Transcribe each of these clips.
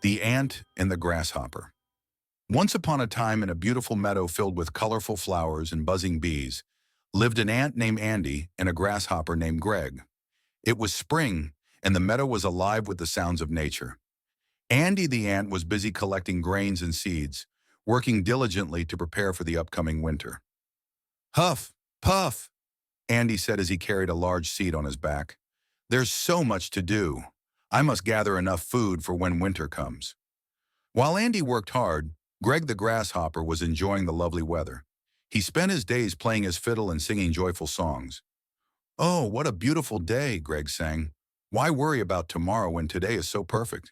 The Ant and the Grasshopper. Once upon a time, in a beautiful meadow filled with colorful flowers and buzzing bees, lived an ant named Andy and a grasshopper named Greg. It was spring, and the meadow was alive with the sounds of nature. Andy the ant was busy collecting grains and seeds, working diligently to prepare for the upcoming winter. "Huff, puff," Andy said as he carried a large seed on his back. "There's so much to do. I must gather enough food for when winter comes." While Andy worked hard, Greg the grasshopper was enjoying the lovely weather. He spent his days playing his fiddle and singing joyful songs. "Oh, what a beautiful day," Greg sang. "Why worry about tomorrow when today is so perfect?"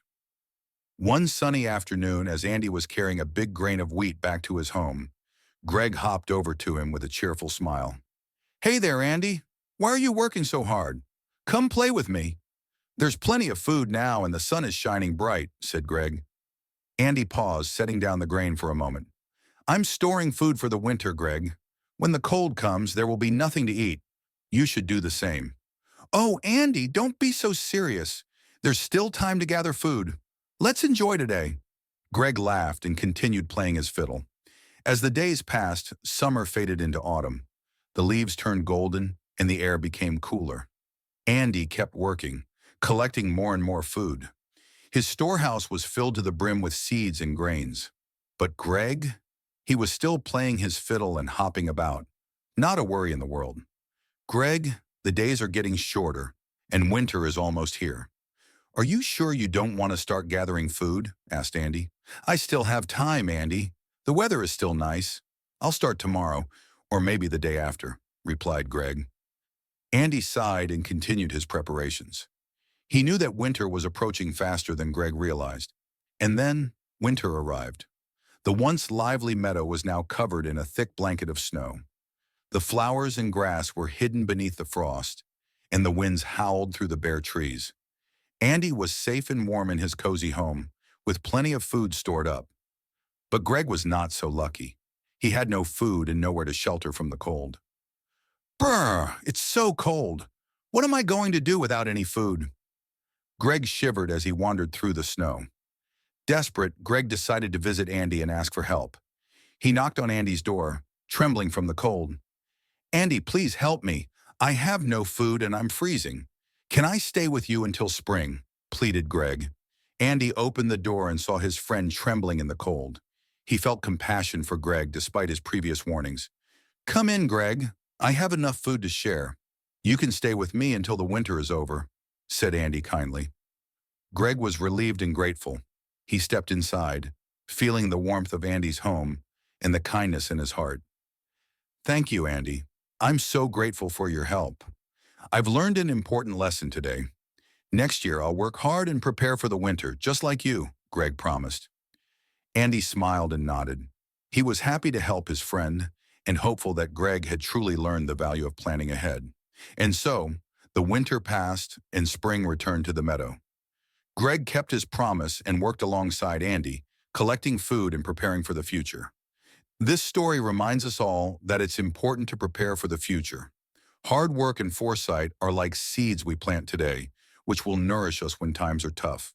One sunny afternoon, as Andy was carrying a big grain of wheat back to his home, Greg hopped over to him with a cheerful smile. "Hey there, Andy. Why are you working so hard? Come play with me." "There's plenty of food now and the sun is shining bright," said Greg. Andy paused, setting down the grain for a moment. "I'm storing food for the winter, Greg. When the cold comes, there will be nothing to eat. You should do the same." "Oh, Andy, don't be so serious. There's still time to gather food. Let's enjoy today." Greg laughed and continued playing his fiddle. As the days passed, summer faded into autumn. The leaves turned golden and the air became cooler. Andy kept working, collecting more and more food. His storehouse was filled to the brim with seeds and grains. But Greg? He was still playing his fiddle and hopping about. Not a worry in the world. "Greg, the days are getting shorter, and winter is almost here." "Are you sure you don't want to start gathering food?" asked Andy. "I still have time, Andy. The weather is still nice. I'll start tomorrow, or maybe the day after," replied Greg. Andy sighed and continued his preparations. He knew that winter was approaching faster than Greg realized. And then winter arrived. The once lively meadow was now covered in a thick blanket of snow. The flowers and grass were hidden beneath the frost, and the winds howled through the bare trees. Andy was safe and warm in his cozy home, with plenty of food stored up. But Greg was not so lucky. He had no food and nowhere to shelter from the cold. "Brr, it's so cold. What am I going to do without any food?" Greg shivered as he wandered through the snow. Desperate, Greg decided to visit Andy and ask for help. He knocked on Andy's door, trembling from the cold. "Andy, please help me. I have no food and I'm freezing. Can I stay with you until spring?" pleaded Greg. Andy opened the door and saw his friend trembling in the cold. He felt compassion for Greg despite his previous warnings. "Come in, Greg. I have enough food to share. You can stay with me until the winter is over," said Andy kindly. Greg was relieved and grateful. He stepped inside, feeling the warmth of Andy's home and the kindness in his heart. "Thank you, Andy. I'm so grateful for your help. I've learned an important lesson today. Next year, I'll work hard and prepare for the winter, just like you," Greg promised. Andy smiled and nodded. He was happy to help his friend and hopeful that Greg had truly learned the value of planning ahead. And so, the winter passed and spring returned to the meadow. Greg kept his promise and worked alongside Andy, collecting food and preparing for the future. This story reminds us all that it's important to prepare for the future. Hard work and foresight are like seeds we plant today, which will nourish us when times are tough.